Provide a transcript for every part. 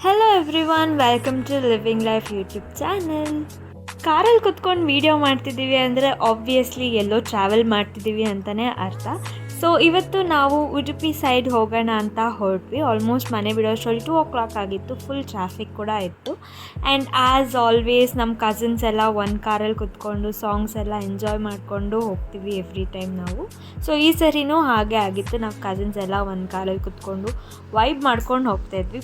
Hello everyone, welcome to living life YouTube channel. ಕಾರಲ್ಲಿ ಕುತ್ಕೊಂಡು video ಮಾಡ್ತಿದ್ದೀವಿ ಅಂದರೆ ಆಬ್ವಿಯಸ್ಲಿ ಎಲ್ಲೋ ಟ್ರಾವೆಲ್ ಮಾಡ್ತಿದ್ದೀವಿ ಅಂತಲೇ ಅರ್ಥ. ಸೊ ಇವತ್ತು ನಾವು ಉಡುಪಿ ಸೈಡ್ ಹೋಗೋಣ ಅಂತ ಹೊರಟ್ವಿ. ಆಲ್ಮೋಸ್ಟ್ ಮನೆ ಬಿಡೋಷ್ಟರಲ್ಲಿ 2 o'clock ಆಗಿತ್ತು. ಫುಲ್ ಟ್ರಾಫಿಕ್ ಕೂಡ ಇತ್ತು. ಆ್ಯಂಡ್ ಆ್ಯಸ್ ಆಲ್ವೇಸ್ ನಮ್ಮ ಕಸಿನ್ಸ್ ಎಲ್ಲ ಒಂದು ಕಾರಲ್ಲಿ ಕುತ್ಕೊಂಡು ಸಾಂಗ್ಸ್ ಎಲ್ಲ ಎಂಜಾಯ್ ಮಾಡಿಕೊಂಡು ಹೋಗ್ತೀವಿ ಎವ್ರಿ ಟೈಮ್ ನಾವು. ಸೊ ಈ ಸರಿನೂ ಹಾಗೆ ಆಗಿತ್ತು. ನಾವು ಕಸಿನ್ಸ್ ಎಲ್ಲ ಒಂದು ಕಾರಲ್ಲಿ ಕುತ್ಕೊಂಡು ವೈಬ್ ಮಾಡ್ಕೊಂಡು ಹೋಗ್ತಾಯಿದ್ವಿ.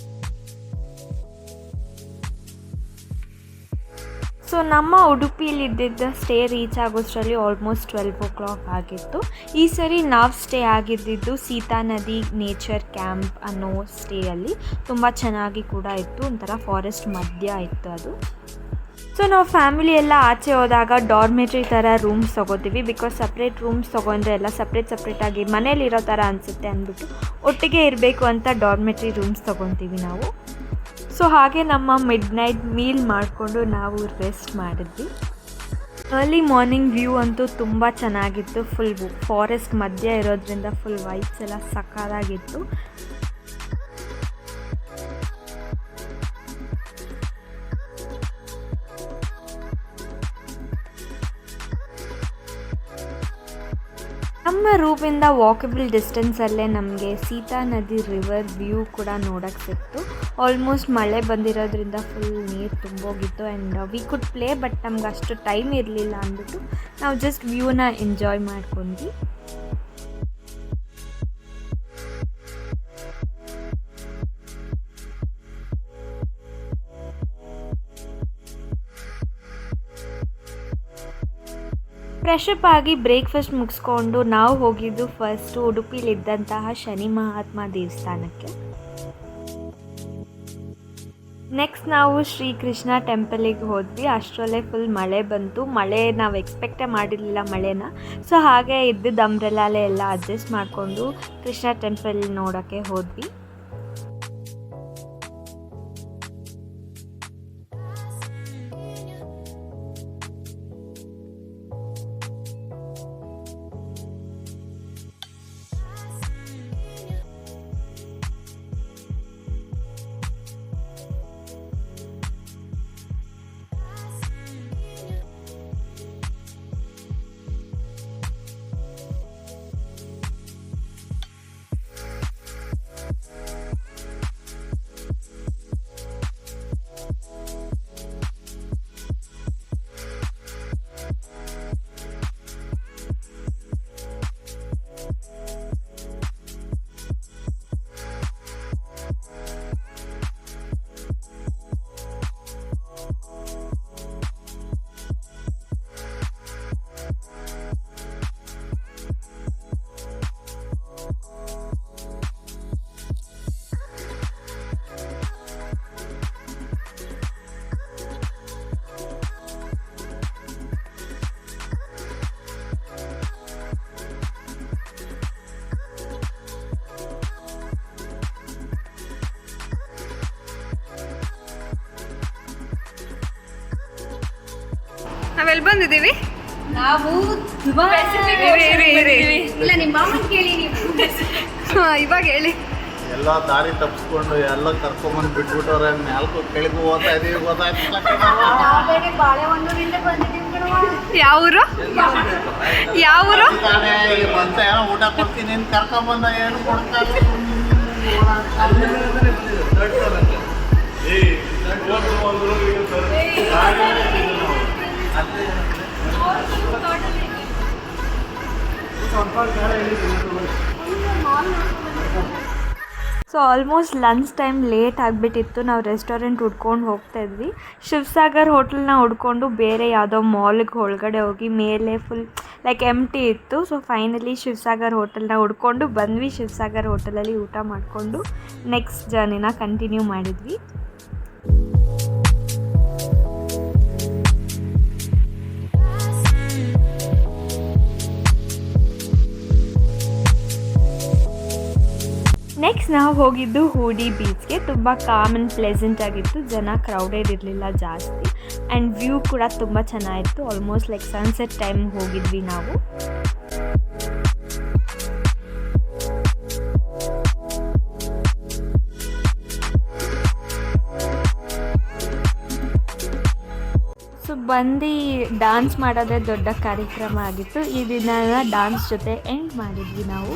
ಸೊ ನಮ್ಮ ಉಡುಪಿಲಿದ್ದಿದ್ದ ಸ್ಟೇ ರೀಚ್ ಆಗೋಷ್ಟರಲ್ಲಿ ಆಲ್ಮೋಸ್ಟ್ 12 o'clock ಆಗಿತ್ತು. ಈ ಸರಿ ನಾವು ಸ್ಟೇ ಆಗಿದ್ದಿದ್ದು ಸೀತಾ ನದಿ ನೇಚರ್ ಕ್ಯಾಂಪ್ ಅನ್ನೋ ಸ್ಟೇಯಲ್ಲಿ. ತುಂಬ ಚೆನ್ನಾಗಿ ಕೂಡ ಇತ್ತು, ಒಂಥರ ಫಾರೆಸ್ಟ್ ಮಧ್ಯ ಇತ್ತು ಅದು. ಸೊ ನಾವು ಫ್ಯಾಮಿಲಿ ಎಲ್ಲ ಆಚೆ ಹೋದಾಗ ಡಾರ್ಮೆಟ್ರಿ ಥರ ರೂಮ್ಸ್ ತೊಗೋತೀವಿ. ಬಿಕಾಸ್ ಸಪ್ರೇಟ್ ರೂಮ್ಸ್ ತೊಗೊಂಡ್ರೆ ಎಲ್ಲ ಸಪ್ರೇಟಾಗಿ ಮನೇಲಿರೋ ಥರ ಅನಿಸುತ್ತೆ ಅಂದ್ಬಿಟ್ಟು ಒಟ್ಟಿಗೆ ಇರಬೇಕು ಅಂತ ಡಾರ್ಮೆಟ್ರಿ ರೂಮ್ಸ್ ತೊಗೊತೀವಿ ನಾವು. ಸೊ ಹಾಗೆ ನಮ್ಮ ಮಿಡ್-ನೈಟ್ ಮೀಲ್ ಮಾಡಿಕೊಂಡು ನಾವು ರೆಸ್ಟ್ ಮಾಡಿದ್ವಿ. ಅರ್ಲಿ ಮಾರ್ನಿಂಗ್ ವ್ಯೂ ಅಂತೂ ತುಂಬ ಚೆನ್ನಾಗಿತ್ತು. ಫುಲ್ ಫಾರೆಸ್ಟ್ ಮಧ್ಯ ಇರೋದ್ರಿಂದ ಫುಲ್ ವೈಬ್ಸ್ ಎಲ್ಲ ಸಕ್ಕತ್ತಾಗಿತ್ತು. ನಮ್ಮ ರೂಮಿಂದ ವಾಕಬಲ್ ಡಿಸ್ಟೆನ್ಸಲ್ಲೇ ನಮಗೆ ಸೀತಾ ನದಿ ರಿವರ್ ವ್ಯೂ ಕೂಡ ನೋಡೋಕ್ಕೆ ಸಿಕ್ತು. ಆಲ್ಮೋಸ್ಟ್ ಮಳೆ ಬಂದಿರೋದ್ರಿಂದ ಫುಲ್ ನೀರು ತುಂಬೋಗಿತ್ತು. And we could play, but ನಮ್ಗೆ ಅಷ್ಟು ಟೈಮ್ ಇರಲಿಲ್ಲ ಅಂದ್ಬಿಟ್ಟು ನಾವು ಜಸ್ಟ್ ವ್ಯೂನ ಎಂಜಾಯ್ ಮಾಡ್ಕೊಂಡ್ವಿ. ಫ್ರೆಶಪ್ ಆಗಿ ಬ್ರೇಕ್ಫಾಸ್ಟ್ ಮುಗಿಸ್ಕೊಂಡು ನಾವು ಹೋಗಿದ್ದು ಫಸ್ಟು ಉಡುಪಿಲಿದ್ದಂತಹ ಶನಿ ಮಹಾತ್ಮ ದೇವಸ್ಥಾನಕ್ಕೆ. ನೆಕ್ಸ್ಟ್ ನಾವು ಶ್ರೀಕೃಷ್ಣ ಟೆಂಪಲಿಗೆ ಹೋದ್ವಿ. ಅಷ್ಟರಲ್ಲೇ ಫುಲ್ ಮಳೆ ಬಂತು. ಮಳೆ ನಾವು ಎಕ್ಸ್ಪೆಕ್ಟೇ ಮಾಡಿರಲಿಲ್ಲ ಮಳೆನ. ಸೊ ಹಾಗೆ ಇದ್ದಿದ್ದು ಅಂಬ್ರೆಲಾಲೆ ಎಲ್ಲ ಅಡ್ಜಸ್ಟ್ ಮಾಡಿಕೊಂಡು ಕೃಷ್ಣ ಟೆಂಪಲ್ ನೋಡೋಕ್ಕೆ ಹೋದ್ವಿ. ನಾವೆಲ್ಲಿ ಬಂದಿದ್ದೀವಿ? ನಾವು ಇಲ್ಲ ನಿಮ್ಮ ಮಾಮನ್ ಕೇಳಿ ನೀವು. ಇವಾಗ ಹೇಳಿ. ಎಲ್ಲ ದಾರಿ ತಪ್ಪಿಸ್ಕೊಂಡು ಎಲ್ಲ ಕರ್ಕೊಂಬಂದು ಬಿಟ್ಬಿಟ್ಟವ್ರೆ. ನಾಲ್ಕು ಕೆಳಗೆ ಹೋಗ್ತಾ ಇದೀವಿ, ಗೊತ್ತಾಯ್ತಿಲ್ಲ. ಬಾಳೆಹೊನ್ನೂರಿಂದ ಬಂದಿದ್ದೀವಿ ಕಣವ್ವ. ಯಾವ ಊರು? ಬಂತ ಏನೋ ಊಟ ಕೊಡ್ತೀನಿ ಅಂತ ಕರ್ಕೊಂಬಂದ ಏನು ಕೊಡ್ತಾರೆ. So almost lunch time late ಆಗಿಬಿಟ್ಟಿತ್ತು. ನಾವು ರೆಸ್ಟೋರೆಂಟ್ ಹುಡ್ಕೊಂಡು ಹೋಗ್ತಾ ಇದ್ವಿ. ಶಿವಸಾಗರ್ ಹೋಟೆಲ್ನ ಹುಡ್ಕೊಂಡು ಬೇರೆ ಯಾವುದೋ ಮಾಲ್ಗೆ ಒಳಗಡೆ ಹೋಗಿ ಮೇಲೆ ಫುಲ್ ಲೈಕ್ ಎಂಟಿ ಇತ್ತು. ಸೊ ಫೈನಲಿ ಶಿವಸಾಗರ್ ಹೋಟೆಲ್ನ ಹುಡ್ಕೊಂಡು ಬಂದ್ವಿ. ಶಿವಸಾಗರ್ ಹೋಟೆಲಲ್ಲಿ ಊಟ ಮಾಡಿಕೊಂಡು ನೆಕ್ಸ್ಟ್ ಜರ್ನಿನ ಕಂಟಿನ್ಯೂ ಮಾಡಿದ್ವಿ. ನೆಕ್ಸ್ಟ್ ನಾವು ಹೋಗಿದ್ದು ಹೂಡಿ ಬೀಚ್ಗೆ. ತುಂಬ ಕಾಮ್ ಆ್ಯಂಡ್ ಪ್ಲೆಸೆಂಟ್ ಆಗಿತ್ತು. ಜನ ಕ್ರೌಡೆಡ್ ಇರಲಿಲ್ಲ ಜಾಸ್ತಿ. ಆ್ಯಂಡ್ ವ್ಯೂ ಕೂಡ ತುಂಬ ಚೆನ್ನಾಗಿತ್ತು. ಆಲ್ಮೋಸ್ಟ್ ಲೈಕ್ ಸನ್ಸೆಟ್ ಟೈಮ್ ಹೋಗಿದ್ವಿ ನಾವು. ಬಂದು ಡಾನ್ಸ್ ಮಾಡೋದೇ ದೊಡ್ಡ ಕಾರ್ಯಕ್ರಮ ಆಗಿತ್ತು. ಈ ದಿನ ಡಾನ್ಸ್ ಜೊತೆ ಎಂಡ್ ಮಾಡಿದ್ವಿ ನಾವು.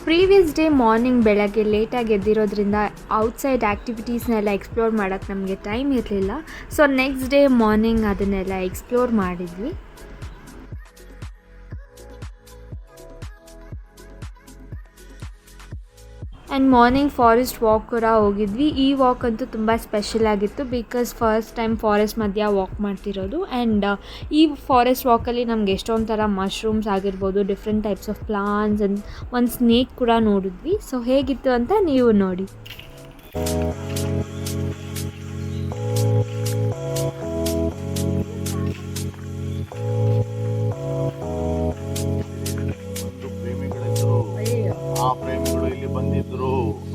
ಪ್ರೀವಿಯಸ್ ಡೇ ಮಾರ್ನಿಂಗ್ ಬೆಳಗ್ಗೆ ಲೇಟಾಗಿ ಎದ್ದಿರೋದ್ರಿಂದ ಔಟ್ಸೈಡ್ ಆ್ಯಕ್ಟಿವಿಟೀಸ್ನೆಲ್ಲ ಎಕ್ಸ್ಪ್ಲೋರ್ ಮಾಡೋಕ್ಕೆ ನಮಗೆ ಟೈಮ್ ಇರಲಿಲ್ಲ. ಸೊ ನೆಕ್ಸ್ಟ್ ಡೇ ಮಾರ್ನಿಂಗ್ ಅದನ್ನೆಲ್ಲ ಎಕ್ಸ್ಪ್ಲೋರ್ ಮಾಡಿದ್ವಿ. ಆ್ಯಂಡ್ ಮಾರ್ನಿಂಗ್ ಫಾರೆಸ್ಟ್ ವಾಕ್ ಕೂಡ ಹೋಗಿದ್ವಿ. ಈ ವಾಕ್ ಅಂತೂ ತುಂಬ ಸ್ಪೆಷಲ್ ಆಗಿತ್ತು, ಬಿಕಾಸ್ ಫಸ್ಟ್ ಟೈಮ್ ಫಾರೆಸ್ಟ್ ಮಧ್ಯ ವಾಕ್ ಮಾಡ್ತಿರೋದು. ಆ್ಯಂಡ್ ಈ ಫಾರೆಸ್ಟ್ ವಾಕಲ್ಲಿ ನಮ್ಗೆ ಎಷ್ಟೊಂದು ಥರ ಮಶ್ರೂಮ್ಸ್ ಆಗಿರ್ಬೋದು, different types of plants and ಒಂದು ಸ್ನೇಕ್ ಕೂಡ ನೋಡಿದ್ವಿ. ಸೊ ಹೇಗಿತ್ತು ಅಂತ ನೀವು ನೋಡಿ. ಆ ಪ್ರೇಮಿಗಳು ಇಲ್ಲಿ ಬಂದಿದ್ರು,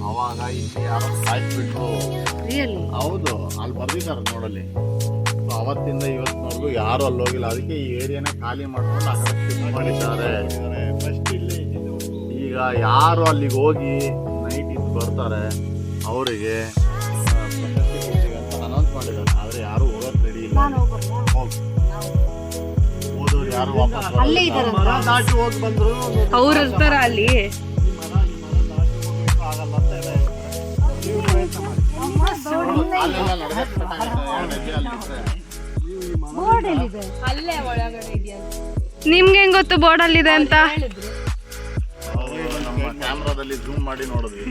ಅವಾಗ ಇಲ್ಲಿ ಯಾರೋ ಸಾಯಿಸ್ಬಿಟ್ರು. ಹೌದು, ಅಲ್ಲಿ ಬರ್ದಿದ್ದಾರೆ ನೋಡಲ್ಲಿ. ಅವತ್ತಿಂದ ಇವತ್ತಿನವರೆಗೂ ಯಾರು ಅಲ್ಲಿ ಹೋಗಿಲ್ಲ. ಅದಕ್ಕೆ ಈ ಏರಿಯಾನ ಖಾಲಿ ಮಾಡ್ಕೊಂಡು ಆ ಕಡೆ ಶಿಫ್ಟ್ ಮಾಡಿದ್ದಾರೆ. ಈಗ ಯಾರು ಅಲ್ಲಿಗೆ ಹೋಗಿ ನೈಟ್ ಇದ್ದು ಬರ್ತಾರೆ ಅವರಿಗೆ ಅಂತ ಅನೌನ್ಸ್ ಮಾಡಿದ್ದಾರೆ. ಆದ್ರೆ ಯಾರು ಹೋಗೋದು ರೆಡಿ ಇಲ್ಲ. ಹೋದವ್ರು ಯಾರು ವಾಪಸ್ ದಾಟಿ ಹೋಗಿ ಬಂದ್ರು. ಅವ್ರು ಇರ್ತಾರ ಅಲ್ಲಿ. ನಿಮ್ಗೆ ಹೆಂಗ್ ಗೊತ್ತು ಬೋರ್ಡ್ ಅಲ್ಲಿದೆ ಅಂತ? ನಮ್ಮ ಕ್ಯಾಮ್ರಾದಲ್ಲಿ ಜೂಮ್ ಮಾಡಿ ನೋಡಿದ್ವಿ.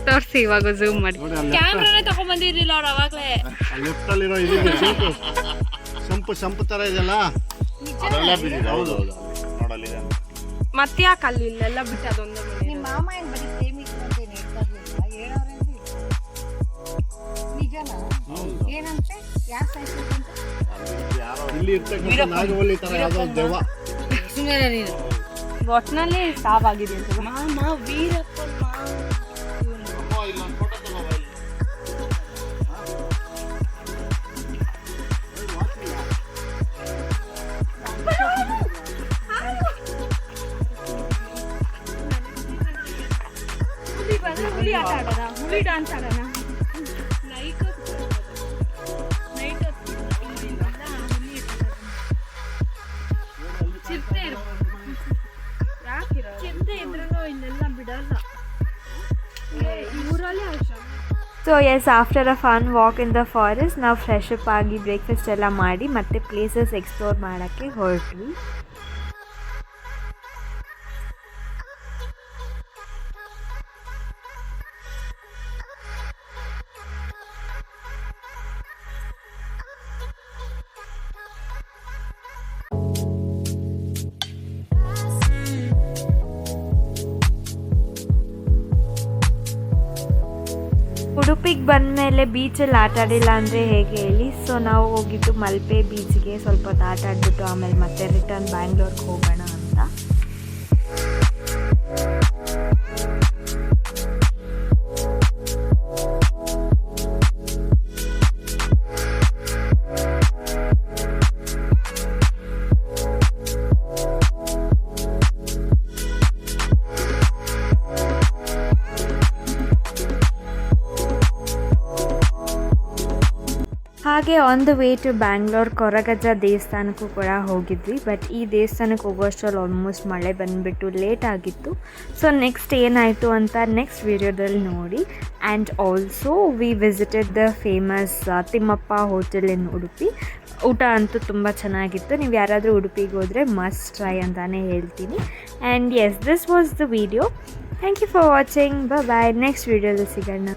ತೋರಿಸಿ ಇವಾಗ ಜೂಮ್ ಮಾಡಿ. ಕ್ಯಾಮ್ರಾನೇ ತಗೊಂಡ್ಬಂದಿರಲಿಲ್ಲ ಅವ್ರು ಅವಾಗಲೇ. ಲೆಫ್ಟ್ ಅಲ್ಲಿರೋ ಸಂಪು ತರ ಇದೆಲ್ಲ ಅದೆಲ್ಲ ಬಿದ್ದಿದೆ. ಹೌದು ಹೌದು, ನೋಡಲ್ಲಿದೆ. ಮತ್ತೆ ಯಾಕೆ ಅಲ್ಲಿ ಇಲ್ಲೆಲ್ಲ ಬಿಟ್ಟು ಅದೊಂದು ನಿಮ್ಮ ಮಾಮ ಏನ್ ಬರೀ ಪ್ರೇಮಿಗಳು ಅಂತ ಏನ್ ಹೇಳ್ತಾ ಇರ್ಲಿಲ್ಲ, ಹೇಳೋರೇನು ನಿಜನಾ? ಏನಂತೆ ಯಾಕೆ ಸಾಯಿಸ್ಬೇಕಂತ? ಇಲ್ಲಿ ಇರ್ತಕ್ಕಂಥ ನಾಗವಲ್ಲಿ ತರ ಯಾವುದೋ ದೆವ್ವ. ಸುಮ್ಮನೆ ನೀನು ಒಟ್ಟಿನಲ್ಲಿ ಸಾವಾಗಿದೆ ಅಂತ. ಮಾಮ ವೀರಪ್ಪ ಹುಲಿ ಆಟ ಆಡೋಣ, ಹುಲಿ ಡಾನ್ಸ್ ಆಡೋಣ. So yes, after a fun walk in the forest ನಾವು ಫ್ರೆಶ್ ಅಪ್ ಆಗಿ ಬ್ರೇಕ್ಫಾಸ್ಟ್ ಎಲ್ಲ ಮಾಡಿ ಮತ್ತೆ ಪ್ಲೇಸಸ್ ಎಕ್ಸ್ಪ್ಲೋರ್ ಮಾಡೋಕ್ಕೆ ಹೊರಟ್ವಿ. ಉಡುಪಿಗೆ ಬಂದಮೇಲೆ ಬೀಚಲ್ಲಿ ಆಟ ಆಡಿಲ್ಲ ಅಂದರೆ ಹೇಗೆ ಹೇಳಿ. ಸೊ ನಾವು ಹೋಗಿದ್ದು ಮಲ್ಪೆ ಬೀಚ್ಗೆ ಸ್ವಲ್ಪ ಹೊತ್ತು ಆಟ ಆಡಿಬಿಟ್ಟು ಆಮೇಲೆ ಮತ್ತೆ ರಿಟರ್ನ್ ಬ್ಯಾಂಗ್ಳೂರ್ಗೆ ಹೋಗೋಣ ಅಂತ. ಹಾಗೆ on the way to Bangalore Koragajja ದೇವಸ್ಥಾನಕ್ಕೂ ಕೂಡ ಹೋಗಿದ್ವಿ. ಬಟ್ ಈ ದೇವಸ್ಥಾನಕ್ಕೆ ಹೋಗೋಷ್ಟರಲ್ಲಿ ಆಲ್ಮೋಸ್ಟ್ ಮಳೆ ಬಂದುಬಿಟ್ಟು ಲೇಟ್ ಆಗಿತ್ತು. ಸೊ ನೆಕ್ಸ್ಟ್ ಏನಾಯಿತು ಅಂತ ನೆಕ್ಸ್ಟ್ ವಿಡಿಯೋದಲ್ಲಿ ನೋಡಿ. And also we visited the famous Timmappa hotel in Udupi. ಊಟ ಅಂತೂ ತುಂಬ ಚೆನ್ನಾಗಿತ್ತು. ನೀವು ಯಾರಾದರೂ ಉಡುಪಿಗೆ ಹೋದರೆ ಮಸ್ಟ್ ಟ್ರೈ ಅಂತಲೇ ಹೇಳ್ತೀನಿ. And yes, this was the video. Thank you for watching. Bye. Next ವಿಡಿಯೋದಲ್ಲಿ ಸಿಗೋಣ.